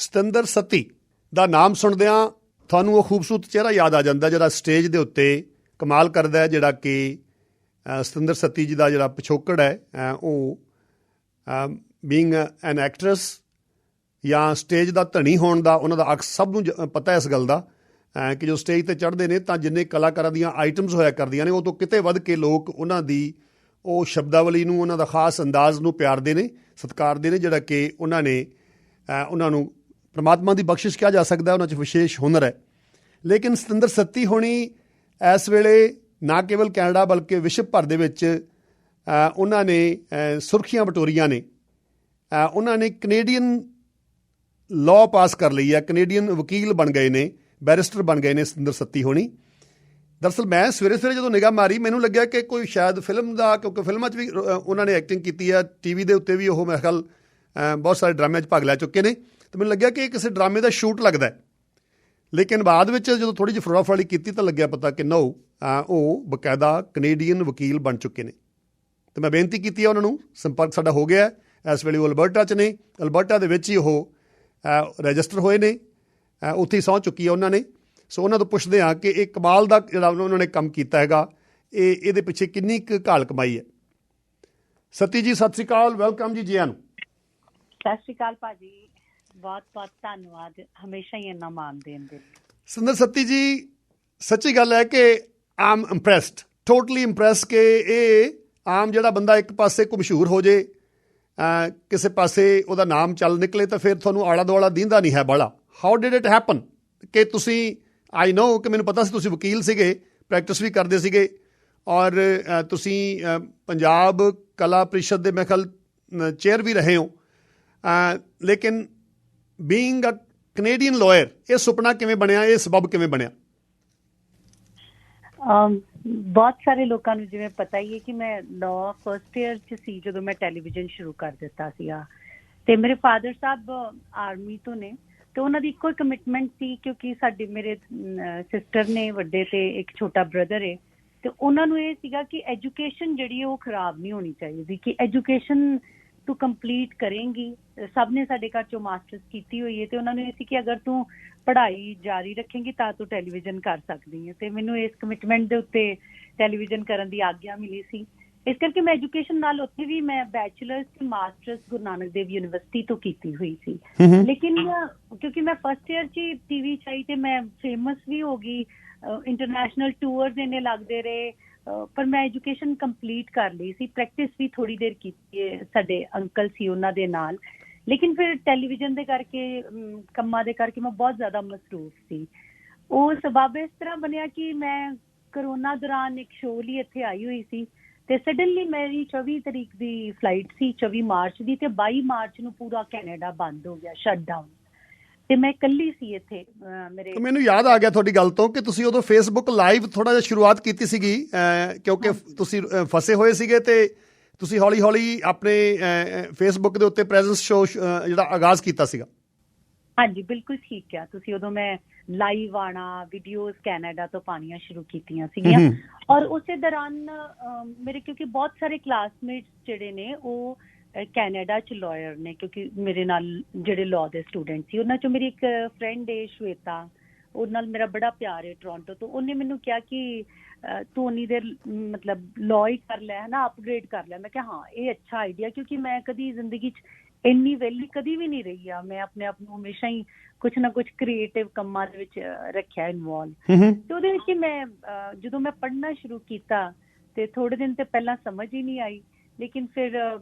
ਸਤਿੰਦਰ ਸੱਤੀ ਦਾ ਨਾਮ ਸੁਣਦਿਆਂ ਤੁਹਾਨੂੰ ਉਹ ਖੂਬਸੂਰਤ ਚਿਹਰਾ ਯਾਦ ਆ ਜਾਂਦਾ ਜਿਹੜਾ ਸਟੇਜ ਦੇ ਉੱਤੇ ਕਮਾਲ ਕਰਦਾ ਹੈ, ਜਿਹੜਾ ਕਿ ਸਤਿੰਦਰ ਸੱਤੀ ਜੀ ਦਾ ਜਿਹੜਾ ਪਿਛੋਕੜ ਹੈ ਉਹ ਬੀਇੰਗ ਐਨ ਐਕਟਰੈਸ ਜਾਂ ਸਟੇਜ ਦਾ ਧਨੀ ਹੋਣ ਦਾ ਉਹਨਾਂ ਦਾ ਅਕਸ ਸਭ ਨੂੰ ਪਤਾ ਇਸ ਗੱਲ ਦਾ ਕਿ ਜੋ ਸਟੇਜ 'ਤੇ ਚੜ੍ਹਦੇ ਨੇ ਤਾਂ ਜਿੰਨੇ ਕਲਾਕਾਰਾਂ ਦੀਆਂ ਆਈਟਮਸ ਹੋਇਆ ਕਰਦੀਆਂ ਨੇ ਉਹ ਤੋਂ ਕਿਤੇ ਵੱਧ ਕੇ ਲੋਕ ਉਹਨਾਂ ਦੀ ਉਹ ਸ਼ਬਦਾਵਲੀ ਨੂੰ, ਉਹਨਾਂ ਦਾ ਖਾਸ ਅੰਦਾਜ਼ ਨੂੰ ਪਿਆਰਦੇ ਨੇ, ਸਤਿਕਾਰਦੇ ਨੇ, ਜਿਹੜਾ ਕਿ ਉਹਨਾਂ ਨੇ ਉਹਨਾਂ ਨੂੰ ਪਰਮਾਤਮਾ ਦੀ ਬਖਸ਼ਿਸ਼ ਕਿਹਾ ਜਾ ਸਕਦਾ, ਉਹਨਾਂ 'ਚ ਵਿਸ਼ੇਸ਼ ਹੁਨਰ ਹੈ। ਲੇਕਿਨ ਸਤਿੰਦਰ ਸੱਤੀ ਹੋਣੀ ਇਸ ਵੇਲੇ ਨਾ ਕੇਵਲ ਕੈਨੇਡਾ ਬਲਕਿ ਵਿਸ਼ਵ ਭਰ ਦੇ ਵਿੱਚ ਉਹਨਾਂ ਨੇ ਸੁਰਖੀਆਂ ਬਟੋਰੀਆਂ ਨੇ। ਉਹਨਾਂ ਨੇ ਕੈਨੇਡੀਅਨ ਲਾਅ ਪਾਸ ਕਰ ਲਈ ਹੈ, ਕੈਨੇਡੀਅਨ ਵਕੀਲ ਬਣ ਗਏ ਨੇ, ਬੈਰਿਸਟਰ ਬਣ ਗਏ ਨੇ ਸਤਿੰਦਰ ਸੱਤੀ ਹੋਣੀ। ਦਰਅਸਲ ਮੈਂ ਸਵੇਰੇ ਜਦੋਂ ਨਿਗਾਹ ਮਾਰੀ ਮੈਨੂੰ ਲੱਗਿਆ ਕਿ ਕੋਈ ਸ਼ਾਇਦ ਫਿਲਮ ਦਾ, ਕਿਉਂਕਿ ਫਿਲਮਾਂ 'ਚ ਵੀ ਉਹਨਾਂ ਨੇ ਐਕਟਿੰਗ ਕੀਤੀ ਹੈ, ਟੀ ਵੀ ਦੇ ਉੱਤੇ ਵੀ ਉਹ ਮੇਰੇ ਖਿਆਲ ਬਹੁਤ ਸਾਰੇ ਡਰਾਮਿਆਂ 'ਚ ਭਾਗ ਲੈ ਚੁੱਕੇ ਨੇ, ਅਤੇ ਮੈਨੂੰ ਲੱਗਿਆ ਕਿ ਕਿਸੇ ਡਰਾਮੇ ਦਾ ਸ਼ੂਟ ਲੱਗਦਾ। ਲੇਕਿਨ ਬਾਅਦ ਵਿੱਚ ਜਦੋਂ ਥੋੜ੍ਹੀ ਜਿਹੀ ਫਰੋਫਾਲੀ ਕੀਤੀ ਤਾਂ ਲੱਗਿਆ ਪਤਾ ਕਿ ਨੋ ਉਹ ਬਕਾਇਦਾ ਕੈਨੇਡੀਅਨ ਵਕੀਲ ਬਣ ਚੁੱਕੇ ਨੇ। ਅਤੇ ਮੈਂ ਬੇਨਤੀ ਕੀਤੀ ਹੈ ਉਹਨਾਂ ਨੂੰ, ਸੰਪਰਕ ਸਾਡਾ ਹੋ ਗਿਆ ਇਸ ਵੇਲੇ ਉਹ ਅਲਬਰਟਾ 'ਚ ਨੇ, ਅਲਬਰਟਾ ਦੇ ਵਿੱਚ ਹੀ ਉਹ ਰਜਿਸਟਰ ਹੋਏ ਨੇ, ਉੱਥੇ ਹੀ ਸਹੁੰ ਚੁੱਕੀ ਹੈ ਉਹਨਾਂ ਨੇ। ਸੋ ਉਹਨਾਂ ਤੋਂ ਪੁੱਛਦੇ ਹਾਂ ਕਿ ਇਹ ਕਮਾਲ ਦਾ ਜਿਹੜਾ ਉਹਨਾਂ ਨੇ ਕੰਮ ਕੀਤਾ ਹੈਗਾ, ਇਹਦੇ ਪਿੱਛੇ ਕਿੰਨੀ ਕੁ ਘਾਲ ਕਮਾਈ ਹੈ। ਸੱਤੀ ਜੀ ਸਤਿ ਸ਼੍ਰੀ ਅਕਾਲ, ਵੈਲਕਮ ਜੀ, ਜੀਆਂ ਨੂੰ। ਸਤਿ ਸ਼੍ਰੀ ਅਕਾਲ ਭਾਜੀ, ਬਹੁਤ ਬਹੁਤ ਧੰਨਵਾਦ ਹਮੇਸ਼ਾ ਹੀ ਇੰਨਾ ਮਾਣ ਦੇਣ ਦੇ। ਸਤਿੰਦਰ ਸੱਤੀ ਜੀ, ਸੱਚੀ ਗੱਲ ਹੈ ਕਿ ਆਮ ਇੰਪਰੈਸਡ, ਟੋਟਲੀ ਇੰਪਰੈਸ ਕਿ ਇਹ ਆਮ ਜਿਹੜਾ ਬੰਦਾ ਇੱਕ ਪਾਸੇ ਕੋ ਮਸ਼ਹੂਰ ਹੋ ਜੇ, ਕਿਸੇ ਪਾਸੇ ਉਹਦਾ ਨਾਮ ਚੱਲ ਨਿਕਲੇ ਤਾਂ ਫਿਰ ਤੁਹਾਨੂੰ ਆਲਾ ਦੁਆਲਾ ਦੀਂਦਾ ਨਹੀਂ ਹੈ ਬਾਹਲਾ। ਹਾਊ ਡਿਡ ਇਟ ਹੈਪਨ ਕਿ ਤੁਸੀਂ, ਆਈ ਨੋ ਕਿ ਮੈਨੂੰ ਪਤਾ ਸੀ ਤੁਸੀਂ ਵਕੀਲ ਸੀਗੇ, ਪ੍ਰੈਕਟਿਸ ਵੀ ਕਰਦੇ ਸੀਗੇ, ਔਰ ਤੁਸੀਂ ਪੰਜਾਬ ਕਲਾ ਪ੍ਰੀਸ਼ਦ ਦੇ ਮੇਰੇ ਖਿਆਲ ਚੇਅਰ ਵੀ ਰਹੇ ਹੋ, ਲੇਕਿਨ ਬੀਇੰਗ ਅ ਕੈਨੇਡੀਅਨ ਲਾਇਰ ਇਹ ਸੁਪਨਾ ਕਿਵੇਂ ਬਣਿਆ, ਇਹ ਸਬਬ ਕਿਵੇਂ ਬਣਿਆ? ਬਹੁਤ ਸਾਰੇ ਲੋਕਾਂ ਨੂੰ ਜਿਵੇਂ ਪਤਾ ਹੀ ਹੈ ਕਿ ਮੈਂ ਲਾਅ ਫਸਟ ਈਅਰ 'ਚ ਸੀ ਜਦੋਂ ਮੈਂ ਟੈਲੀਵਿਜ਼ਨ ਸ਼ੁਰੂ ਕਰ ਦਿੱਤਾ ਸੀਗਾ, ਅਤੇ ਮੇਰੇ ਫਾਦਰ ਸਾਹਿਬ ਆਰਮੀ ਤੋਂ ਨੇ, ਅਤੇ ਉਹਨਾਂ ਦੀ ਇੱਕੋ ਹੀ ਕਮਿਟਮੈਂਟ ਸੀ, ਕਿਉਂਕਿ ਸਾਡੇ ਮੇਰੇ ਸਿਸਟਰ ਨੇ ਵੱਡੇ ਅਤੇ ਇੱਕ ਛੋਟਾ ਬ੍ਰਦਰ ਹੈ, ਅਤੇ ਉਹਨਾਂ ਨੂੰ ਇਹ ਸੀਗਾ ਕਿ ਐਜੂਕੇਸ਼ਨ ਜਿਹੜੀ ਉਹ ਖਰਾਬ ਨਹੀਂ ਹੋਣੀ ਚਾਹੀਦੀ, ਕਿ ਐਜੂਕੇਸ਼ਨ ਤੂੰ ਕੰਪਲੀਟ ਕਰੇਂਗੀ। ਸਭ ਨੇ ਸਾਡੇ ਘਰ 'ਚੋਂ ਮਾਸਟਰਸ ਕੀਤੀ ਹੋਈ ਹੈ, ਅਤੇ ਉਹਨਾਂ ਨੂੰ ਇਹ ਸੀ ਕਿ ਅਗਰ ਤੂੰ ਪੜ੍ਹਾਈ ਜਾਰੀ ਰੱਖੇਂਗੀ ਤਾਂ ਤੂੰ ਟੈਲੀਵਿਜ਼ਨ ਕਰ ਸਕਦੀ ਹੈ, ਅਤੇ ਮੈਨੂੰ ਇਸ ਕਮਿਟਮੈਂਟ ਦੇ ਉੱਤੇ ਟੈਲੀਵਿਜ਼ਨ ਕਰਨ ਦੀ ਆਗਿਆ ਮਿਲੀ ਸੀ। ਇਸ ਕਰਕੇ ਮੈਂ ਐਜੂਕੇਸ਼ਨ ਨਾਲ ਉੱਥੇ ਵੀ ਮੈਂ ਬੈਚਲਰਸ ਤੇ ਮਾਸਟਰਸ ਗੁਰੂ ਨਾਨਕ ਦੇਵ ਯੂਨੀਵਰਸਿਟੀ ਤੋਂ ਕੀਤੀ ਹੋਈ ਸੀ। ਲੇਕਿਨ ਕਿਉਂਕਿ ਮੈਂ ਫਸਟ ਈਅਰ 'ਚ ਹੀ ਟੀਵੀ 'ਚ ਆਈ ਅਤੇ ਮੈਂ ਫੇਮਸ ਵੀ ਹੋ ਗਈ, ਇੰਟਰਨੈਸ਼ਨਲ ਟੂਰਸ ਇੰਨੇ ਲੱਗਦੇ ਰਹੇ, ਪਰ ਮੈਂ ਐਜੂਕੇਸ਼ਨ ਕੰਪਲੀਟ ਕਰ ਲਈ ਸੀ। ਪ੍ਰੈਕਟਿਸ ਵੀ ਥੋੜ੍ਹੀ ਦੇਰ ਕੀਤੀ ਹੈ, ਸਾਡੇ ਅੰਕਲ ਸੀ ਉਹਨਾਂ ਦੇ ਨਾਲ, ਲੇਕਿਨ ਫਿਰ ਟੈਲੀਵਿਜ਼ਨ ਦੇ ਕਰਕੇ, ਕੰਮਾਂ ਦੇ ਕਰਕੇ ਮੈਂ ਬਹੁਤ ਜ਼ਿਆਦਾ ਮਸਰੂਫ ਸੀ। ਉਹ ਸਬਬ ਇਸ ਤਰ੍ਹਾਂ ਬਣਿਆ ਕਿ ਮੈਂ ਕਰੋਨਾ ਦੌਰਾਨ ਇੱਕ ਸ਼ੋਅ ਲਈ ਇੱਥੇ ਆਈ ਹੋਈ ਸੀ, ਅਤੇ ਸਡਨਲੀ ਮੇਰੀ 24 ਤਰੀਕ ਦੀ ਫਲਾਈਟ ਸੀ, 24 ਮਾਰਚ ਦੀ, ਅਤੇ 22 ਮਾਰਚ ਨੂੰ ਪੂਰਾ ਕੈਨੇਡਾ ਬੰਦ ਹੋ ਗਿਆ, ਸ਼ਟ ਡਾਊਨ, ਅਤੇ ਮੈਂ ਇਕੱਲੀ ਸੀ ਇੱਥੇ। ਮੇਰੇ ਮੈਨੂੰ ਯਾਦ ਆ ਗਿਆ ਤੁਹਾਡੀ ਗੱਲ ਤੋਂ ਕਿ ਤੁਸੀਂ ਉਦੋਂ ਫੇਸਬੁੱਕ ਲਾਈਵ ਥੋੜ੍ਹਾ ਜਿਹਾ ਸ਼ੁਰੂਆਤ ਕੀਤੀ ਸੀਗੀ, ਕਿਉਂਕਿ ਤੁਸੀਂ ਫਸੇ ਹੋਏ ਸੀਗੇ ਅਤੇ ਤੁਸੀਂ ਹੌਲੀ ਹੌਲੀ ਆਪਣੇ ਫੇਸਬੁੱਕ ਦੇ ਉੱਤੇ ਪ੍ਰੈਜ਼ੈਂਸ ਸ਼ੋ ਜਿਹੜਾ ਆਗਾਜ਼ ਕੀਤਾ ਸੀਗਾ। ਹਾਂਜੀ, ਬਿਲਕੁਲ ਠੀਕ ਕਿਹਾ ਤੁਸੀਂ। ਉਦੋਂ ਮੈਂ ਲਾਈਵ ਆਉਣਾ, ਵੀਡੀਓਜ਼ ਕੈਨੇਡਾ ਤੋਂ ਪਾਉਣੀਆਂ ਸ਼ੁਰੂ ਕੀਤੀਆਂ ਸੀਗੀਆਂ, ਔਰ ਉਸੇ ਦੌਰਾਨ ਮੇਰੇ ਕਿਉਂਕਿ ਬਹੁਤ ਸਾਰੇ ਕਲਾਸਮੇਟਸ ਜਿਹੜੇ ਨੇ ਉਹ ਕੈਨੇਡਾ 'ਚ ਲਾਇਰ ਨੇ, ਕਿਉਂਕਿ ਮੇਰੇ ਨਾਲ ਜਿਹੜੇ ਲਾਅ ਦੇ ਸਟੂਡੈਂਟ ਸੀ ਉਹਨਾਂ 'ਚੋਂ ਮੇਰੀ ਇੱਕ ਫਰੈਂਡ ਹੈ ਸ਼ਵੇਤਾ, ਉਹਦੇ ਨਾਲ ਮੇਰਾ ਬੜਾ ਪਿਆਰ ਹੈ ਟੋਰਾਂਟੋ ਤੋਂ। ਉਹਨੇ ਮੈਨੂੰ ਕਿਹਾ ਕਿ ਤੂੰ ਉਨੀ ਦੇਰ ਮਤਲਬ ਲਾਅ ਹੀ ਕਰ ਲੈ, ਹੈ ਨਾ, ਅਪਗ੍ਰੇਡ ਕਰ ਲੈ। ਮੈਂ ਕਿਹਾ ਹਾਂ, ਇਹ ਅੱਛਾ ਆਈਡੀਆ, ਕਿਉਂਕਿ ਮੈਂ ਕਦੀ ਜ਼ਿੰਦਗੀ 'ਚ ਇੰਨੀ ਵਿਹਲੀ ਕਦੀ ਵੀ ਨਹੀਂ ਰਹੀ ਆ। ਮੈਂ ਆਪਣੇ ਆਪ ਨੂੰ ਹਮੇਸ਼ਾ ਹੀ ਕੁਛ ਨਾ ਕੁਛ ਕ੍ਰੀਏਟਿਵ ਕੰਮਾਂ ਦੇ ਵਿੱਚ ਰੱਖਿਆ ਇਨਵੋਲਵ। ਅਤੇ ਉਹਦੇ ਵਿੱਚ ਮੈਂ ਜਦੋਂ ਮੈਂ ਪੜ੍ਹਨਾ ਸ਼ੁਰੂ ਕੀਤਾ ਅਤੇ ਥੋੜ੍ਹੇ ਦਿਨ ਤਾਂ ਪਹਿਲਾਂ ਸਮਝ ਹੀ ਨਹੀਂ ਆਈ, ਲੇਕਿਨ ਫਿਰ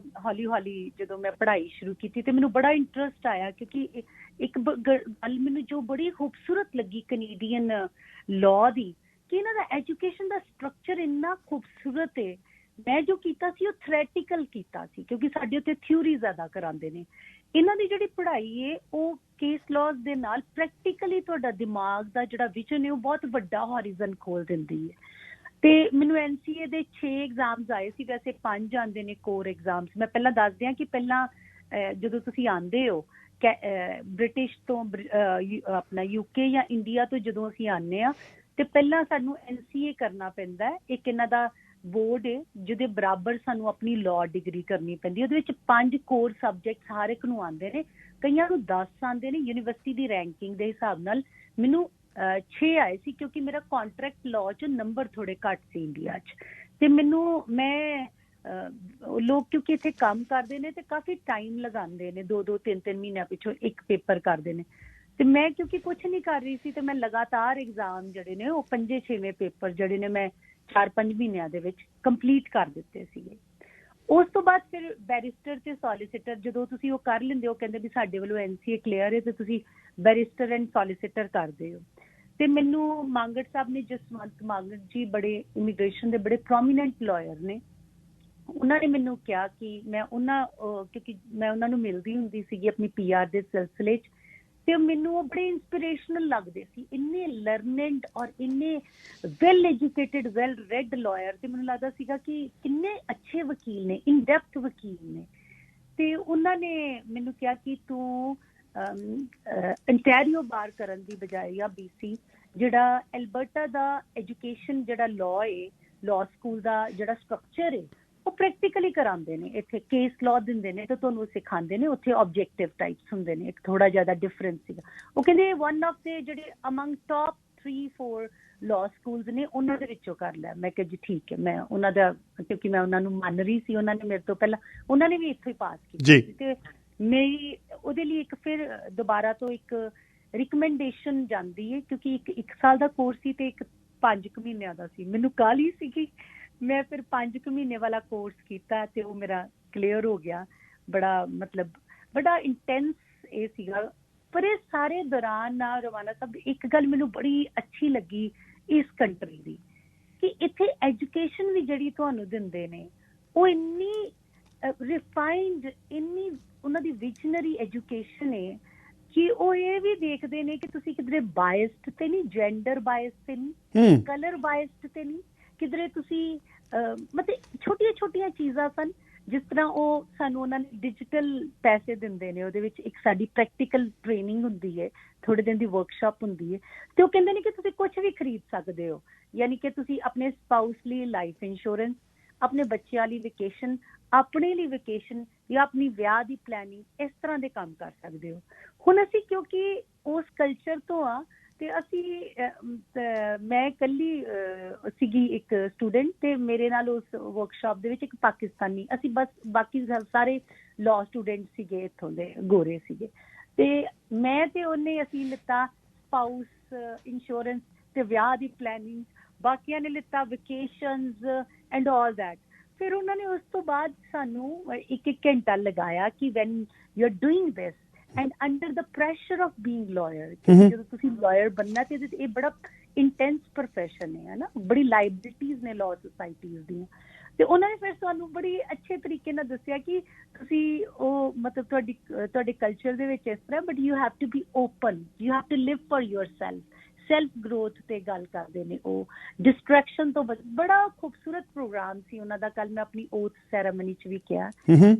ਹੌਲੀ ਹੌਲੀ ਜਦੋਂ ਮੈਂ ਪੜ੍ਹਾਈ ਸ਼ੁਰੂ ਕੀਤੀ ਅਤੇ ਮੈਨੂੰ ਬੜਾ ਇੰਟਰਸਟ ਆਇਆ, ਕਿਉਂਕਿ ਇੱਕ ਗੱਲ ਮੈਨੂੰ ਜੋ ਬੜੀ ਖੂਬਸੂਰਤ ਲੱਗੀ ਕੈਨੇਡੀਅਨ ਲਾਅ ਦੀ, ਕਿ ਇਹਨਾਂ ਦਾ ਐਜੂਕੇਸ਼ਨ ਦਾ ਸਟਰਕਚਰ ਇੰਨਾ ਖੂਬਸੂਰਤ ਹੈ। ਮੈਂ ਜੋ ਕੀਤਾ ਸੀ ਉਹ ਥਿਓਰੈਟੀਕਲ ਕੀਤਾ ਸੀ, ਕਿਉਂਕਿ ਸਾਡੇ ਉੱਤੇ ਥਿਊਰੀ ਜ਼ਿਆਦਾ ਕਰਾਉਂਦੇ ਨੇ। ਇਹਨਾਂ ਦੀ ਜਿਹੜੀ ਪੜ੍ਹਾਈ ਹੈ ਉਹ ਕੇਸ ਲਾਜ਼ ਦੇ ਨਾਲ ਪ੍ਰੈਕਟੀਕਲੀ ਤੁਹਾਡਾ ਦਿਮਾਗ ਦਾ ਜਿਹੜਾ ਵਿਜ਼ਨ ਹੈ ਉਹ ਬਹੁਤ ਵੱਡਾ ਹੋਰੀਜ਼ਨ ਖੋਲ੍ਹ ਦਿੰਦੀ ਹੈ। ਅਤੇ ਮੈਨੂੰ NCA ਦੇ 6 ਐਗਜ਼ਾਮਸ ਆਏ ਸੀ, ਵੈਸੇ 5 ਆਉਂਦੇ ਨੇ ਕੋਰ ਐਗਜ਼ਾਮਸ। ਮੈਂ ਪਹਿਲਾਂ ਦੱਸਦੀ ਹਾਂ ਕਿ ਪਹਿਲਾਂ ਜਦੋਂ ਤੁਸੀਂ ਆਉਂਦੇ ਹੋ ਬ੍ਰਿਟਿਸ਼ ਤੋਂ, ਆਪਣਾ UK ਜਾਂ ਇੰਡੀਆ ਤੋਂ ਜਦੋਂ ਅਸੀਂ ਆਉਂਦੇ ਹਾਂ, ਅਤੇ ਪਹਿਲਾਂ ਸਾਨੂੰ NCA ਕਰਨਾ ਪੈਂਦਾ ਹੈ। ਇੱਕ ਇਹਨਾਂ ਦਾ ਬੋਰਡ ਹੈ ਜਿਹਦੇ ਬਰਾਬਰ ਸਾਨੂੰ ਆਪਣੀ ਲਾਅ ਡਿਗਰੀ ਕਰਨੀ ਪੈਂਦੀ। ਉਹਦੇ ਵਿੱਚ 5 ਕੋਰ ਸਬਜੈਕਟਸ ਹਰ ਇੱਕ ਨੂੰ ਆਉਂਦੇ ਨੇ, ਕਈਆਂ ਨੂੰ 10 ਆਉਂਦੇ ਨੇ। ਯੂਨੀਵਰਸਿਟੀ ਦੀ ਰੈਂਕਿੰਗ ਦੇ ਹਿਸਾਬ ਨਾਲ ਮੈਨੂੰ 6 ਆਏ ਸੀ, ਕਿਉਂਕਿ ਮੇਰਾ ਕੰਟਰੈਕਟ ਲਾਅ 'ਚ ਨੰਬਰ ਥੋੜੇ ਘੱਟ ਸੀ ਇੰਡੀਆ 'ਚ। ਤੇ ਲੋਕ ਕਿਉਂਕਿ ਇੱਥੇ ਕੰਮ ਕਰਦੇ ਨੇ ਤੇ ਕਾਫੀ ਟਾਈਮ ਲਗਾਉਂਦੇ ਨੇ, 2-2 3-3 ਮਹੀਨਿਆਂ ਪਿੱਛੋਂ ਇੱਕ ਪੇਪਰ ਕਰਦੇ ਨੇ। ਤੇ ਮੈਂ ਕਿਉਂਕਿ ਕੁਛ ਨਹੀਂ ਕਰ ਰਹੀ ਸੀ ਤੇ ਮੈਂ ਲਗਾਤਾਰ ਐਗਜ਼ਾਮ ਜਿਹੜੇ ਨੇ ਉਹ 5-6ਵੇਂ ਪੇਪਰ ਜਿਹੜੇ ਨੇ ਮੈਂ 4-5 ਮਹੀਨਿਆਂ ਦੇ ਵਿੱਚ ਕੰਪਲੀਟ ਕਰ ਦਿੱਤੇ ਸੀਗੇ। ਉਸ ਤੋਂ ਬਾਅਦ ਫਿਰ ਬੈਰਿਸਟਰ ਤੇ ਸੋਲੀਸਿਟਰ ਜਦੋਂ ਤੁਸੀਂ ਉਹ ਕਰ ਲੈਂਦੇ ਹੋ, ਕਹਿੰਦੇ ਵੀ ਸਾਡੇ ਵੱਲੋਂ NCA ਕਲੀਅਰ ਹੈ ਤੇ ਤੁਸੀਂ ਬੈਰਿਸਟਰ ਐਂਡ ਸੋਲੀਸਿਟਰ ਕਰਦੇ ਹੋ। ਤੇ ਮੈਨੂੰ ਮਾਂਗੜ ਸਾਹਿਬ ਨੇ, ਜਸਵੰਤ ਮਾਂਗੜ ਜੀ ਬੜੇ ਇਮੀਗ੍ਰੇਸ਼ਨ ਦੇ ਬੜੇ ਪ੍ਰੋਮੀਨੈਂਟ ਲਾਇਰ ਨੇ, ਉਹਨਾਂ ਨੇ ਮੈਨੂੰ ਕਿਹਾ ਕਿ ਕਿਉਂਕਿ ਮੈਂ ਉਹਨਾਂ ਨੂੰ ਮਿਲਦੀ ਹੁੰਦੀ ਸੀਗੀ ਆਪਣੀ PR ਦੇ ਸਿਲਸਿਲੇ 'ਚ, ਤੇ ਮੈਨੂੰ ਉਹ ਬੜੇ ਇੰਸਪੀਰੇਸ਼ਨਲ ਲੱਗਦੇ ਸੀ, ਇੰਨੇ ਲਰਨਡ ਔਰ ਇੰਨੇ well educated well red lawyer. ਤੇ ਮੈਨੂੰ ਲੱਗਦਾ ਸੀਗਾ ਕਿ ਕਿੰਨੇ ਅੱਛੇ ਵਕੀਲ ਨੇ, ਇਨ ਡੈਪਥ ਵਕੀਲ ਨੇ। ਤੇ ਉਹਨਾਂ ਨੇ ਮੈਨੂੰ ਕਿਹਾ ਕਿ ਤੂੰ ਅੰਟੈਰੀਓ ਬਾਰ ਕਰਨ ਦੀ ਬਜਾਏ ਜਾਂ BC, ਜਿਹੜਾ ਐਲਬਰਟਾ ਦਾ ਐਜੂਕੇਸ਼ਨ ਜਿਹੜਾ ਲਾਅ ਹੈ, ਲਾਅ ਸਕੂਲ ਦਾ ਜਿਹੜਾ ਸਟਰਕਚਰ ਹੈ ਉਹ ਪ੍ਰੈਕਟੀਕਲੀ ਕਰਾਉਂਦੇ ਨੇ। ਇੱਥੇ ਕੇਸ ਲਾਅ ਦਿੰਦੇ ਨੇ ਤੇ ਤੁਹਾਨੂੰ ਸਿਖਾਉਂਦੇ ਨੇ, ਉੱਥੇ ਆਬਜੈਕਟਿਵ ਟਾਈਪਸ ਹੁੰਦੇ ਨੇ, ਇੱਕ ਥੋੜਾ ਜਿਆਦਾ ਡਿਫਰੈਂਸ ਸੀਗਾ। ਉਹ ਕਹਿੰਦੇ ਵਨ ਆਫ ਦੇ ਜਿਹੜੇ ਅਮੰਗ ਟੌਪ 3-4 ਲਾਅ ਸਕੂਲਸ ਨੇ ਉਹਨਾਂ ਦੇ ਵਿੱਚੋਂ ਕਰ ਲਿਆ। ਮੈਂ ਕਿਹਾ ਜੀ ਠੀਕ ਹੈ। ਮੈਂ ਉਹਨਾਂ ਦਾ, ਕਿਉਂਕਿ ਮੈਂ ਉਹਨਾਂ ਨੂੰ ਮੰਨ ਰਹੀ ਸੀ, ਉਹਨਾਂ ਨੇ ਮੇਰੇ ਤੋਂ ਪਹਿਲਾਂ, ਉਹਨਾਂ ਨੇ ਵੀ ਇੱਥੋਂ ਹੀ ਪਾਸ ਕੀਤਾ ਸੀ, ਤੇ ਮੇਰੀ ਉਹਦੇ ਲਈ ਇੱਕ ਫਿਰ ਦੁਬਾਰਾ ਤੋਂ ਇੱਕ ਰਿਕਮੈਂਡੇਸ਼ਨ ਜਾਂਦੀ ਹੈ, ਕਿਉਂਕਿ ਇੱਕ ਸਾਲ ਦਾ ਕੋਰਸ ਸੀ ਤੇ ਇੱਕ 5 ਮਹੀਨਿਆਂ ਦਾ ਸੀ। ਮੈਨੂੰ ਕਾਹਲੀ ਸੀਗੀ, ਮੈਂ ਫਿਰ 5 ਮਹੀਨੇ ਵਾਲਾ ਕੋਰਸ ਕੀਤਾ ਤੇ ਉਹ ਮੇਰਾ ਕਲੀਅਰ ਹੋ ਗਿਆ। ਬੜਾ ਇੰਟੈਂਸ ਇਹ ਸੀਗਾ। ਪਰ ਇਹ ਸਾਰੇ ਦੌਰਾਨ ਨਾ ਰਵਾਨਾ ਸਾਹਿਬ, ਇੱਕ ਗੱਲ ਮੈਨੂੰ ਬੜੀ ਅੱਛੀ ਲੱਗੀ ਇਸ ਕੰਟਰੀ ਦੀ, ਕਿ ਇੱਥੇ ਐਜੂਕੇਸ਼ਨ ਵੀ ਜਿਹੜੀ ਤੁਹਾਨੂੰ ਦਿੰਦੇ ਨੇ ਉਹ ਇੰਨੀ ਰਿਫਾਈਨਡ, ਇੰਨੀ ਉਹਨਾਂ ਦੀ ਵਿਜ਼ਨਰੀ ਐਜੂਕੇਸ਼ਨ ਹੈ ਕਿ ਉਹ ਇਹ ਵੀ ਦੇਖਦੇ ਨੇ ਕਿ ਤੁਸੀਂ ਕਿਧਰੇ ਬਾਇਸਡ ਤੇ ਨਹੀਂ, ਜੈਂਡਰ ਬਾਇਸ ਤੇ ਨਹੀਂ, ਕਲਰ ਬਾਇਸਡ ਤੇ ਨਹੀਂ, ਕਿਧਰੇ ਤੁਸੀਂ ਮਤਲਬ ਛੋਟੀਆਂ ਚੀਜ਼ਾਂ ਸਨ। ਜਿਸ ਤਰ੍ਹਾਂ ਉਹ ਸਾਨੂੰ ਉਹਨਾਂ ਨੇ ਡਿਜੀਟਲ ਪੈਸੇ ਦਿੰਦੇ ਨੇ, ਉਹਦੇ ਵਿੱਚ ਇੱਕ ਸਾਡੀ ਪ੍ਰੈਕਟੀਕਲ ਟ੍ਰੇਨਿੰਗ ਹੁੰਦੀ ਹੈ, ਥੋੜੇ ਦਿਨ ਦੀ ਵਰਕਸ਼ਾਪ ਹੁੰਦੀ ਹੈ, ਤੇ ਉਹ ਕਹਿੰਦੇ ਨੇ ਕਿ ਤੁਸੀਂ ਕੁਝ ਵੀ ਖਰੀਦ ਸਕਦੇ ਹੋ। ਯਾਨੀ ਕਿ ਤੁਸੀਂ ਆਪਣੇ ਸਪਾਊਸ ਲਈ ਲਾਈਫ ਇੰਸ਼ੋਰੈਂਸ, ਆਪਣੇ ਬੱਚਿਆਂ ਲਈ ਵੈਕੇਸ਼ਨ, ਆਪਣੇ ਲਈ ਵੈਕੇਸ਼ਨ ਜਾਂ ਆਪਣੀ ਵਿਆਹ ਦੀ ਪਲੈਨਿੰਗ, ਇਸ ਤਰ੍ਹਾਂ ਦੇ ਕੰਮ ਕਰ ਸਕਦੇ ਹੋ। ਹੁਣ ਅਸੀਂ ਕਿਉਂਕਿ ਉਸ ਕਲਚਰ ਤੋਂ ਆ, ਤੇ ਮੈਂ ਇਕੱਲੀ ਸੀਗੀ ਇੱਕ ਸਟੂਡੈਂਟ, ਤੇ ਮੇਰੇ ਨਾਲ ਉਸ ਵਰਕਸ਼ਾਪ ਦੇ ਵਿੱਚ ਇੱਕ ਪਾਕਿਸਤਾਨੀ, ਅਸੀਂ ਬਸ ਬਾਕੀ ਸਾਰੇ ਲਾਅ ਸਟੂਡੈਂਟ ਸੀਗੇ, ਇੱਥੋਂ ਦੇ ਗੋਰੇ ਸੀਗੇ। ਤੇ ਮੈਂ ਤੇ ਉਹਨੇ ਅਸੀਂ ਲਿੱਤਾ ਸਪਾਊਸ ਇੰਸ਼ੋਰੈਂਸ ਤੇ ਵਿਆਹ ਦੀ ਪਲੈਨਿੰਗ, ਬਾਕੀਆਂ ਨੇ ਲਿੱਤਾ ਵੈਕੇਸ਼ਨਸ ਐਂਡ ਆਲ ਦੈਟ। ਫਿਰ ਉਹਨਾਂ ਨੇ ਉਸ ਤੋਂ ਬਾਅਦ ਸਾਨੂੰ ਇੱਕ ਘੰਟਾ ਲਗਾਇਆ ਕਿ when you are doing this and under the pressure of being lawyer, ਜਦੋਂ ਤੁਸੀਂ ਲਾਇਰ ਬਣਨਾ ਤੇ ਇਹ ਬੜਾ ਇੰਟੈਂਸ ਪ੍ਰੋਫੈਸ਼ਨ ਹੈ ਨਾ, ਬੜੀ ਲਾਇਬਿਲਿਟੀਜ਼ ਨੇ ਲਾਅ ਸੁਸਾਇਟੀਜ਼ ਦੀਆਂ। ਤੇ ਉਹਨਾਂ ਨੇ ਫਿਰ ਸਾਨੂੰ ਬੜੀ ਅੱਛੇ ਤਰੀਕੇ ਨਾਲ ਦੱਸਿਆ ਕਿ ਤੁਸੀਂ ਉਹ ਮਤਲਬ ਤੁਹਾਡੇ ਕਲਚਰ ਦੇ ਵਿੱਚ ਇਸ ਤਰ੍ਹਾਂ, but you have to be open, you have to live for self growth ਤੇ ਗੱਲ ਕਰਦੇ ਨੇ ਉਹ, ਡਿਸਟਰੈਕਸ਼ਨ ਤੋਂ ਬੜਾ ਖੂਬਸੂਰਤ ਪ੍ਰੋਗਰਾਮ ਸੀ ਉਹਨਾਂ ਦਾ। ਕੱਲ ਮੈਂ ਆਪਣੀ ਓਥ ਸੈਰਾਮਨੀ 'ਚ ਵੀ ਕਿਹਾ,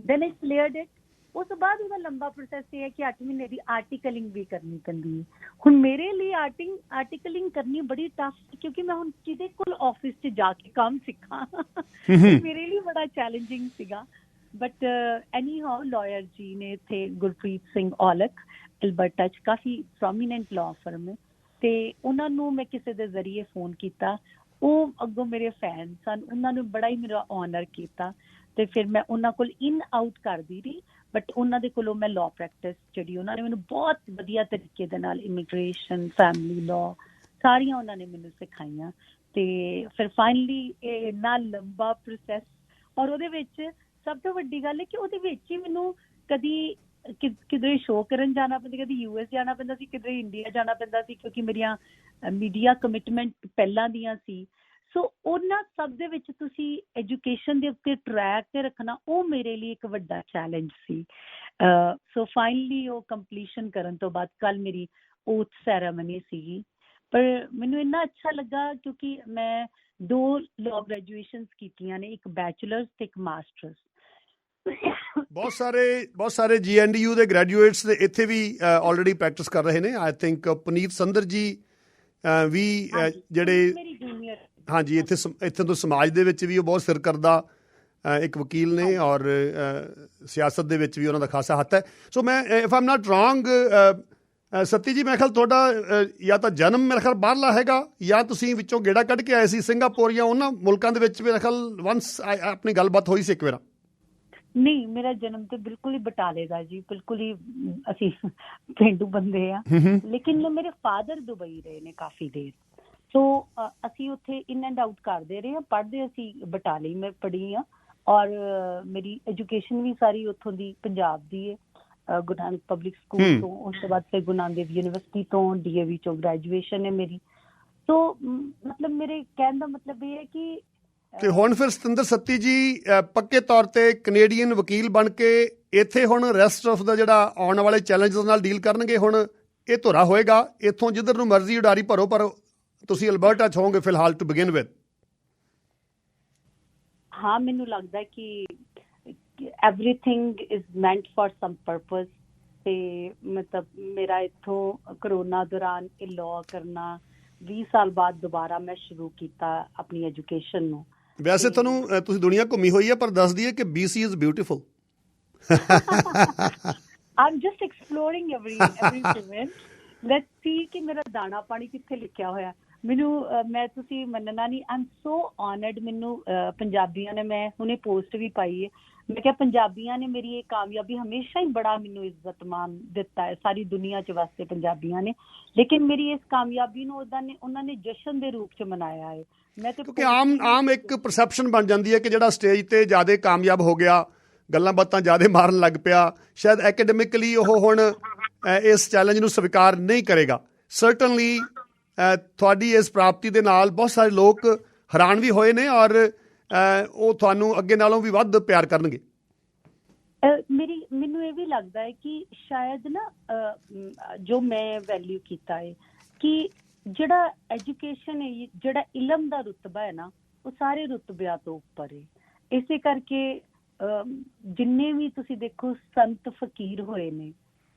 ਦੈਨ ਆਈ ਕਲੀਅਰਡ ਇਟ। ਉਸ ਤੋਂ ਬਾਅਦ ਉਹਦਾ ਲੰਬਾ ਪ੍ਰੋਸੈਸ ਇਹ ਹੈ ਕਿ 8 ਮਹੀਨੇ ਦੀ ਆਰਟੀਕਲਿੰਗ ਵੀ ਕਰਨੀ ਪੈਂਦੀ ਹੈ। ਹੁਣ ਮੇਰੇ ਲਈ ਆਰਟੀਕਲਿੰਗ ਕਰਨੀ ਬੜੀ ਟਫ, ਕਿਉਂਕਿ ਮੈਂ ਹੁਣ ਕਿਹਦੇ ਕੋਲ ਆਫਿਸ 'ਚ ਜਾ ਕੇ ਕੰਮ ਸਿੱਖਾਂ, ਮੇਰੇ ਲਈ ਬੜਾ ਚੈਲੰਜਿੰਗ ਸੀਗਾ। ਬਟ ਐਨੀ ਹਾਊ ਲਾਇਰ ਜੀ ਨੇ ਇੱਥੇ, ਗੁਰਪ੍ਰੀਤ ਸਿੰਘ ਔਲਖ, ਐਲਬਰਟਾ 'ਚ ਕਾਫੀ ਪ੍ਰੋਮੀਨੈਂਟ ਲਾਅ ਫਰਮ ਹੈ, ਤੇ ਉਹਨਾਂ ਨੂੰ ਮੈਂ ਕਿਸੇ ਦੇ ਜ਼ਰੀਏ ਫੋਨ ਕੀਤਾ, ਉਹ ਅੱਗੋਂ ਮੇਰੇ ਫੈਨ ਸਨ, ਉਹਨਾਂ ਨੇ ਬੜਾ ਹੀ ਮੇਰਾ ਆਨਰ ਕੀਤਾ। ਤੇ ਫਿਰ ਮੈਂ ਉਹਨਾਂ ਕੋਲ ਇਨ ਆਊਟ ਕਰਦੀ ਰਹੀ, ਬਟ ਉਹਨਾਂ ਦੇ ਕੋਲੋਂ ਮੈਂ ਲਾਅ ਪ੍ਰੈਕਟਿਸ ਜਿਹੜੀ ਉਹਨਾਂ ਨੇ ਮੈਨੂੰ ਬਹੁਤ ਵਧੀਆ ਤਰੀਕੇ ਦੇ ਨਾਲ, ਇਮੀਗ੍ਰੇਸ਼ਨ, ਫੈਮਿਲੀ ਲਾਅ, ਸਾਰੀਆਂ ਉਹਨਾਂ ਨੇ ਮੈਨੂੰ ਸਿਖਾਈਆਂ। ਤੇ ਫਿਰ ਫਾਈਨਲੀ ਇਹ ਇੰਨਾ ਲੰਬਾ ਪ੍ਰੋਸੈਸ, ਔਰ ਉਹਦੇ ਵਿੱਚ ਸਭ ਤੋਂ ਵੱਡੀ ਗੱਲ ਹੈ ਕਿ ਉਹਦੇ ਵਿੱਚ ਹੀ ਮੈਨੂੰ ਕਦੀ ਕਿਧਰੇ ਸ਼ੋਅ ਕਰਨ ਜਾਣਾ ਪੈਂਦਾ, ਕਦੀ US ਜਾਣਾ ਪੈਂਦਾ ਸੀ, ਕਿਧਰੇ ਇੰਡੀਆ ਜਾਣਾ ਪੈਂਦਾ ਸੀ, ਕਿਉਂਕਿ ਮੇਰੀਆਂ ਮੀਡੀਆ ਕਮਿਟਮੈਂਟ ਪਹਿਲਾਂ ਦੀਆਂ ਸੀ। ਸੋ ਉਹਨਾਂ ਸਭ ਦੇ ਵਿੱਚ ਤੁਸੀਂ ਐਜੂਕੇਸ਼ਨ ਦੇ ਉੱਤੇ ਟਰੈਕ ਤੇ ਰੱਖਣਾ, ਉਹ ਮੇਰੇ ਲਈ ਇੱਕ ਵੱਡਾ ਚੈਲੰਜ ਸੀ। ਸੋ ਫਾਈਨਲੀ ਉਹ ਕੰਪਲੀਸ਼ਨ ਕਰਨ ਤੋਂ ਬਾਅਦ ਕੱਲ ਮੇਰੀ ਓਥ ਸੈਰਾਮਨੀ ਸੀਗੀ। ਪਰ ਮੈਨੂੰ ਇੰਨਾ ਅੱਛਾ ਲੱਗਾ ਕਿਉਂਕਿ ਮੈਂ 2 ਲਾਅ ਗ੍ਰੈਜੂਏਸ਼ਨਸ ਕੀਤੀਆਂ ਨੇ, ਇੱਕ ਬੈਚਲਰਸ ਤੇ ਇੱਕ ਮਾਸਟਰਸ। ਬਹੁਤ ਸਾਰੇ GNDU ਦੇ ਗ੍ਰੈਜੂਏਟਸ ਦੇ ਇੱਥੇ ਵੀ ਆਲਰੇਡੀ ਪ੍ਰੈਕਟਿਸ ਕਰ ਰਹੇ ਨੇ। ਆਈ ਥਿੰਕ ਪੁਨੀਤ ਸੰਦਰ ਜੀ ਵੀ ਜਿਹੜੇ ਮੇਰੀ ਜੂਨੀਅਰ ਹਾਂਜੀ, ਇੱਥੇ ਤੋਂ ਸਮਾਜ ਦੇ ਵਿੱਚ ਵੀ ਉਹ ਬਹੁਤ ਸਿਰਕਰਦਾ ਇੱਕ ਵਕੀਲ ਨੇ, ਔਰ ਸਿਆਸਤ ਦੇ ਵਿੱਚ ਵੀ ਉਹਨਾਂ ਦਾ ਖਾਸਾ ਹੱਥ ਹੈ। ਸੋ ਮੈਂ ਇਫ ਆਮ ਨਾਟ ਰੋਂਗ ਸੱਤੀ ਜੀ, ਮੇਰੇ ਖਿਆਲ ਤੁਹਾਡਾ ਜਾਂ ਤਾਂ ਜਨਮ ਮੇਰੇ ਖਿਆਲ ਬਾਹਰਲਾ ਹੈਗਾ, ਜਾਂ ਤੁਸੀਂ ਵਿੱਚੋਂ ਗੇੜਾ ਕੱਢ ਕੇ ਆਏ ਸੀ ਸਿੰਗਾਪੁਰ ਜਾਂ ਉਹਨਾਂ ਮੁਲਕਾਂ ਦੇ ਵਿੱਚ। ਮੇਰੇ ਖਿਆਲ ਵੰਸ ਆਪਣੀ ਗੱਲਬਾਤ ਹੋਈ ਸੀ ਇੱਕ ਵਾਰ। ਨਹੀਂ, ਮੇਰਾ ਜਨਮ ਤੇ ਬਿਲਕੁਲ ਹੀ ਬਟਾਲੇ ਦਾ ਜੀ, ਬਿਲਕੁਲ ਹੀ ਅਸੀਂ ਪੇਂਡੂ ਬੰਦੇ ਆ। ਲੇਕਿਨ ਮੇਰੇ ਫਾਦਰ ਦੁਬਈ ਰਹੇ ਨੇ ਕਾਫੀ ਦੇਰ, ਸੋ ਅਸੀਂ ਉੱਥੇ ਇਨ ਐਂਡ ਆਊਟ ਕਰਦੇ ਰਹੇ ਹਾਂ। ਪੜ੍ਹਦੇ ਅਸੀਂ ਬਟਾਲੇ ਮੈਂ ਪੜ੍ਹੀ ਹਾਂ, ਔਰ ਮੇਰੀ ਐਜੂਕੇਸ਼ਨ ਵੀ ਸਾਰੀ ਉੱਥੋਂ ਦੀ ਪੰਜਾਬ ਦੀ ਹੈ, ਗੁਰੂ ਨਾਨਕ ਪਬਲਿਕ ਸਕੂਲ ਤੋਂ। ਉਸ ਤੋਂ ਬਾਅਦ ਫਿਰ ਗੁਰੂ ਨਾਨਕ ਦੇਵ ਯੂਨੀਵਰਸਿਟੀ ਤੋਂ, DAV ਚੋਂ ਗ੍ਰੈਜੂਏਸ਼ਨ ਹੈ ਮੇਰੀ। ਸੋ ਮਤਲਬ ਮੇਰੇ ਕਹਿਣ ਦਾ ਮਤਲਬ ਇਹ ਹੈ ਕਿ ਤੇ ਹੁਣ ਫਿਰ ਸਤਿੰਦਰ ਸੱਤੀ ਜੀ ਪੱਕੇ ਤੌਰ ਤੇ ਕੈਨੇਡੀਅਨ ਵਕੀਲ ਬਣ ਕੇ ਇੱਥੇ ਹੁਣ ਰੈਸਟ ਆਫ ਦਾ ਜਿਹੜਾ ਆਉਣ ਵਾਲੇ ਚੈਲੰਜਸ ਨਾਲ ਡੀਲ ਕਰਨਗੇ। ਹੁਣ ਇਹ ਧੁਰਾ ਹੋਏਗਾ, ਇੱਥੋਂ ਜਿੱਧਰ ਨੂੰ ਮਰਜ਼ੀ ਉਡਾਰੀ ਭਰੋ, ਪਰ ਤੁਸੀਂ ਅਲਬਰਟਾ 'ਚ ਹੋਵੋਗੇ ਫਿਲਹਾਲ ਟੂ ਬਿਗਿਨ ਵਿਦ। ਹਾਂ, ਮੈਨੂੰ ਲੱਗਦਾ ਕਿ everything is meant for some purpose. ਤੇ ਮਤਲਬ ਮੇਰਾ ਇੱਥੋਂ ਕਰੋਨਾ ਦੌਰਾਨ ਇਹ ਲਾਅ ਕਰਨਾ 20 ਸਾਲ ਬਾਅਦ ਦੁਬਾਰਾ ਮੈਂ ਸ਼ੁਰੂ ਕੀਤਾ ਆਪਣੀ ਐਜੂਕੇਸ਼ਨ ਨੂੰ। ਵੈਸੇ ਤੁਹਾਨੂੰ ਤੁਸੀਂ ਦੁਨੀਆ ਘੁੰਮੀ ਹੋਈ ਹੈ, ਪਰ ਦੱਸ ਦਈਏ ਕਿ BC is beautiful. I'm just exploring every moment. Let's see ਕਿ ਮੇਰਾ ਦਾਣਾ ਪਾਣੀ ਕਿੱਥੇ ਲਿਖਿਆ ਹੋਇਆ। ਮੈਨੂੰ ਮੈਂ ਤੁਸੀਂ ਮੰਨਣਾ ਨਹੀਂ, ਆਈ ਐਮ ਸੋ ਆਨਰਡ। ਮੈਨੂੰ ਪੰਜਾਬੀਆਂ ਨੇ, ਮੈਂ ਹੁਣੇ ਪੋਸਟ ਵੀ ਪਾਈ ਹੈ, ਮੈਂ ਕਿਹਾ ਪੰਜਾਬੀਆਂ ਨੇ ਮੇਰੀ ਇਹ ਕਾਮਯਾਬੀ ਹਮੇਸ਼ਾ ਹੀ ਬੜਾ ਮੈਨੂੰ ਇੱਜ਼ਤ ਮਾਣ ਦਿੱਤਾ ਹੈ, ਸਾਰੀ ਦੁਨੀਆ 'ਚ ਵਾਸਤੇ ਪੰਜਾਬੀਆਂ ਨੇ। ਲੇਕਿਨ ਮੇਰੀ ਇਸ ਕਾਮਯਾਬੀ ਨੂੰ ਉਹਨਾਂ ਨੇ ਜਸ਼ਨ ਦੇ ਰੂਪ 'ਚ ਮਨਾਇਆ ਹੈ। ਮੈਂ ਤੇ ਕਿਉਂਕਿ ਆਮ ਇੱਕ ਪਰਸੈਪਸ਼ਨ ਬਣ ਜਾਂਦੀ ਹੈ ਕਿ ਜਿਹੜਾ ਸਟੇਜ ਤੇ ਜ਼ਿਆਦਾ ਕਾਮਯਾਬ ਹੋ ਗਿਆ, ਗੱਲਾਂ ਬਾਤਾਂ ਜ਼ਿਆਦਾ ਮਾਰਨ ਲੱਗ ਪਿਆ, ਸ਼ਾਇਦ ਐਕੈਡਮਿਕਲੀ ਉਹ ਹੁਣ ਇਸ ਚੈਲੰਜ ਨੂੰ ਸਵੀਕਾਰ ਨਹੀਂ ਕਰੇਗਾ। ਸਰਟਨਲੀ ਤੁਹਾਡੀ ਇਸ ਪ੍ਰਾਪਤੀ ਦੇ ਨਾਲ ਬਹੁਤ ਸਾਰੇ ਲੋਕ ਹੈਰਾਨ ਵੀ ਹੋਏ ਨੇ, ਔਰ ਉਹ ਤੁਹਾਨੂੰ ਅੱਗੇ ਨਾਲੋਂ ਵੀ ਵੱਧ ਪਿਆਰ ਕਰਨਗੇ। ਮੈਨੂੰ ਇਹ ਵੀ ਲੱਗਦਾ ਹੈ ਕਿ ਸ਼ਾਇਦ ਨਾ ਜੋ ਮੈਂ ਵੈਲਿਊ ਕੀਤਾ ਹੈ ਕਿ ਜਿਹੜਾ ਐਜੂਕੇਸ਼ਨ ਹੈ, ਜਿਹੜਾ ਇਲਮ ਦਾ ਰੁਤਬਾ ਹੈ ਨਾ, ਉਹ ਸਾਰੇ ਰੁਤਬਿਆਂ ਤੋਂ ਉੱਪਰ ਹੈ। ਇਸੇ ਕਰਕੇ ਜਿੰਨੇ ਵੀ ਤੁਸੀਂ ਦੇਖੋ ਸੰਤ ਫਕੀਰ ਹੋਏ ਨੇ,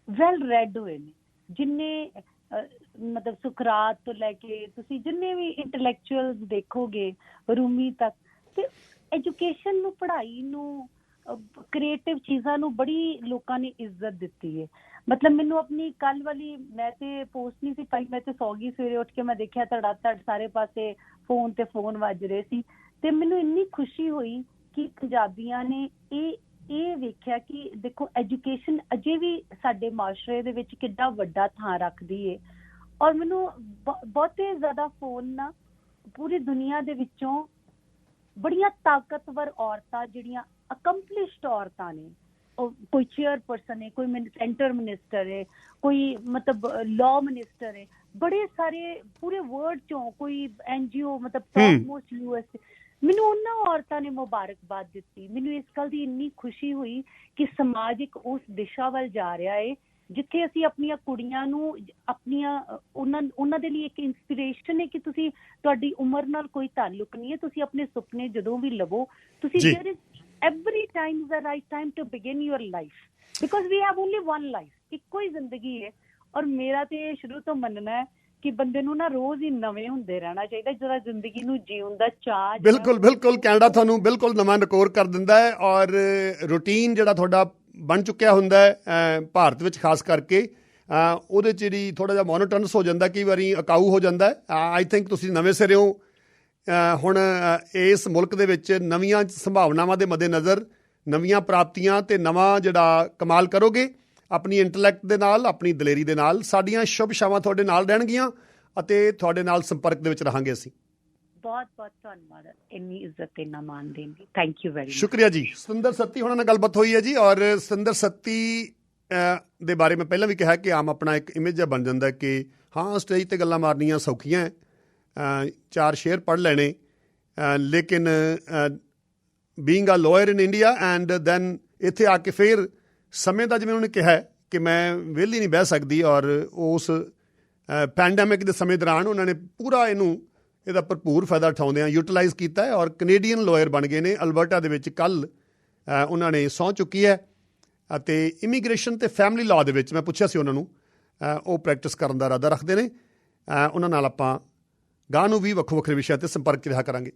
ਵੈਲ ਰੈਡ ਹੋਏ ਨੇ, ਜਿੰਨੇ ਮਤਲਬ ਸੁਕਰਾਤ ਤੋਂ ਲੈ ਕੇ ਤੁਸੀਂ ਜਿੰਨੇ ਵੀ ਇੰਟੈਲੈਕਚੁਅਲ ਦੇਖੋਗੇ, ਰੂਮੀ ਤੱਕ, ਤੇ ਐਜੂਕੇਸ਼ਨ ਨੂੰ, ਪੜ੍ਹਾਈ ਨੂੰ, ਕ੍ਰੀਏਟਿਵ ਚੀਜ਼ਾਂ ਨੂੰ ਬੜੀ ਲੋਕਾਂ ਨੇ ਇੱਜ਼ਤ ਦਿੱਤੀ ਹੈ। ਮਤਲਬ ਮੈਨੂੰ ਆਪਣੀ ਕੱਲ ਵਾਲੀ, ਮੈਂ ਤੇ ਪੋਸਟ ਨਹੀਂ ਸੀ ਪਾਈ, ਮੈਂ ਤੇ ਸੌ ਗਈ ਸਵੇਰੇ ਉੱਠ ਕੇ, ਮੈਂ ਦੇਖਿਆ ਧੜਾ ਧੜ ਸਾਰੇ ਪਾਸੇ ਫੋਨ ਤੇ ਫੋਨ ਵੱਜ ਰਹੇ ਸੀ, ਤੇ ਮੈਨੂੰ ਇੰਨੀ ਖੁਸ਼ੀ ਹੋਈ ਕਿ ਪੰਜਾਬੀਆਂ ਨੇ ਇਹ ਵੇਖਿਆ ਕਿ ਦੇਖੋ ਐਜੂਕੇਸ਼ਨ ਅਜੇ ਵੀ ਸਾਡੇ ਮਾਸ਼ਰੇ ਦੇ ਵਿੱਚ ਕਿੱਡਾ ਵੱਡਾ ਥਾਂ ਰੱਖਦੀ ਹੈ। ਔਰ ਮੈਨੂੰ ਬਹੁਤੇ ਜ਼ਿਆਦਾ ਫੋਨ ਨਾ ਪੂਰੀ ਦੁਨੀਆ ਦੇ ਵਿੱਚੋਂ ਬੜੀਆਂ ਤਾਕਤਵਰ ਔਰਤਾਂ, ਜਿਹੜੀਆਂ ਅਕੰਪਲਿਸ਼ਡ ਔਰਤਾਂ ਨੇ, ਕੋਈ ਚੇਅਰਪਰਸਨ ਹੈ, ਕੋਈ ਸੈਂਟਰ ਮਿਨਿਸਟਰ ਹੈ, ਕੋਈ ਮਤਲਬ ਲਾਅ ਮਿਨਿਸਟਰ ਹੈ, ਬੜੇ ਸਾਰੇ ਪੂਰੇ ਵਰਲਡ ਚੋਂ, ਕੋਈ NGO ਮਤਲਬ ਟੌਪ ਮੋਸਟ US, ਮੈਨੂੰ ਉਹਨਾਂ ਔਰਤਾਂ ਨੇ ਮੁਬਾਰਕਬਾਦ ਦਿੱਤੀ। ਮੈਨੂੰ ਇਸ ਗੱਲ ਦੀ ਇੰਨੀ ਖੁਸ਼ੀ ਹੋਈ ਕਿ ਸਮਾਜ ਇੱਕ ਉਸ ਦਿਸ਼ਾ ਵੱਲ ਜਾ ਰਿਹਾ ਹੈ ਜਿੱਥੇ ਅਸੀਂ ਆਪਣੀਆਂ ਕੁੜੀਆਂ ਨੂੰ, ਆਪਣੀਆਂ ਉਹਨਾਂ ਦੇ ਲਈ ਇੱਕ ਇੰਸਪੀਰੇਸ਼ਨ ਹੈ ਕਿ ਤੁਸੀਂ, ਤੁਹਾਡੀ ਉਮਰ ਨਾਲ ਕੋਈ ਤਾਲੁਕ ਨਹੀਂ ਹੈ, ਤੁਸੀਂ ਆਪਣੇ ਸੁਪਨੇ ਜਦੋਂ ਵੀ ਲਵੋ, ਤੁਸੀਂ every time is the right time to begin your life, because we have only one life, ਇੱਕੋ ਹੀ ਜ਼ਿੰਦਗੀ ਹੈ। ਔਰ ਮੇਰਾ ਤੇ ਸ਼ੁਰੂ ਤੋਂ ਮੰਨਣਾ ਹੈ ਕਿ ਬੰਦੇ ਨੂੰ ਨਾ ਰੋਜ਼ ਹੀ ਨਵੇਂ ਹੁੰਦੇ ਰਹਿਣਾ ਚਾਹੀਦਾ, ਜਿਹੜਾ ਜ਼ਿੰਦਗੀ ਨੂੰ ਜੀਉਣ ਦਾ ਚਾਅ। ਬਿਲਕੁਲ ਕੈਨੇਡਾ ਤੁਹਾਨੂੰ ਬਿਲਕੁਲ ਨਵਾਂ ਰਿਕੋਰ ਕਰ ਦਿੰਦਾ ਹੈ, ਔਰ ਰੂਟੀਨ ਜਿਹੜਾ ਤੁਹਾਡਾ ਬਣ ਚੁੱਕਿਆ ਹੁੰਦਾ ਹੈ ਭਾਰਤ ਵਿੱਚ ਖਾਸ ਕਰਕੇ, ਉਹਦੇ 'ਚ ਜਿਹੜੀ ਥੋੜ੍ਹਾ ਜਿਹਾ ਮੋਨੋਟਨਸ ਹੋ ਜਾਂਦਾ, ਕਈ ਵਾਰੀ ਅਕਾਊ ਹੋ ਜਾਂਦਾ ਹੈ। ਆਈ ਥਿੰਕ ਤੁਸੀਂ ਨਵੇਂ ਸਿਰਿਓਂ ਹੁਣ ਇਸ ਮੁਲਕ ਦੇ ਵਿੱਚ ਨਵੀਆਂ ਸੰਭਾਵਨਾਵਾਂ ਦੇ ਮੱਦੇਨਜ਼ਰ ਨਵੀਆਂ ਪ੍ਰਾਪਤੀਆਂ ਤੇ ਨਵਾਂ ਜਿਹੜਾ ਕਮਾਲ ਕਰੋਗੇ ਆਪਣੀ ਇੰਟੈਲੈਕਟ ਦੇ ਨਾਲ, ਆਪਣੀ ਦਲੇਰੀ ਦੇ ਨਾਲ। ਸਾਡੀਆਂ ਸ਼ੁਭ ਇਛਾਵਾਂ ਤੁਹਾਡੇ ਨਾਲ ਰਹਿਣਗੀਆਂ ਅਤੇ ਤੁਹਾਡੇ ਨਾਲ ਸੰਪਰਕ ਦੇ ਵਿੱਚ ਰਹਾਂਗੇ ਅਸੀਂ। ਬਹੁਤ ਬਹੁਤ ਧੰਨਵਾਦ ਇੰਨੀ ਇੱਜ਼ਤ ਤੇ ਨਾ ਮਾਣ ਦੇਣ ਲਈ। Thank you very much. ਸ਼ੁਕਰੀਆ ਜੀ। ਸਤਿੰਦਰ ਸੱਤੀ ਹੁਣਾਂ ਨਾਲ ਗੱਲਬਾਤ ਹੋਈ ਹੈ ਜੀ, ਔਰ ਸਤਿੰਦਰ ਸੱਤੀ ਦੇ ਬਾਰੇ ਮੈਂ ਪਹਿਲਾਂ ਵੀ ਕਿਹਾ ਕਿ ਆਮ ਆਪਣਾ ਇੱਕ ਇਮੇਜ ਜਿਹਾ ਬਣ ਜਾਂਦਾ ਕਿ ਹਾਂ ਸਟੇਜ 'ਤੇ ਗੱਲਾਂ ਮਾਰਨੀਆਂ ਸੌਖੀਆਂ, 4 ਸ਼ੇਅਰ ਪੜ੍ਹ ਲੈਣੇ, ਲੇਕਿਨ being a liar in India and then ਇੱਥੇ ਆ ਕੇ ਫਿਰ ਸਮੇਂ ਦਾ, ਜਿਵੇਂ ਉਹਨੇ ਕਿਹਾ ਕਿ ਮੈਂ ਵਿਹਲੀ ਨਹੀਂ ਬਹਿ ਸਕਦੀ, ਔਰ ਉਸ ਪੈਂਡੈਮਿਕ ਦੇ ਸਮੇਂ ਦੌਰਾਨ ਉਹਨਾਂ ਨੇ ਪੂਰਾ ਇਹਦਾ ਭਰਪੂਰ ਫਾਇਦਾ ਉਠਾਉਂਦਿਆਂ ਯੂਟੀਲਾਈਜ਼ ਕੀਤਾ ਹੈ, ਔਰ ਕੈਨੇਡੀਅਨ ਲਾਇਰ ਬਣ ਗਏ ਨੇ। ਅਲਬਰਟਾ ਦੇ ਵਿੱਚ ਕੱਲ੍ਹ ਉਹਨਾਂ ਨੇ ਸਹੁੰ ਚੁੱਕੀ ਹੈ, ਅਤੇ ਇਮੀਗ੍ਰੇਸ਼ਨ ਅਤੇ ਫੈਮਿਲੀ ਲਾਅ ਦੇ ਵਿੱਚ ਮੈਂ ਪੁੱਛਿਆ ਸੀ ਉਹਨਾਂ ਨੂੰ, ਉਹ ਪ੍ਰੈਕਟਿਸ ਕਰਨ ਦਾ ਇਰਾਦਾ ਰੱਖਦੇ ਨੇ। ਉਹਨਾਂ ਨਾਲ ਆਪਾਂ ਗਾਂ ਨੂੰ ਵੀ ਵੱਖੋ ਵੱਖਰੇ ਵਿਸ਼ਿਆਂ ਤੇ ਸੰਪਰਕ 'ਚ ਰਿਹਾ ਕਰਾਂਗੇ।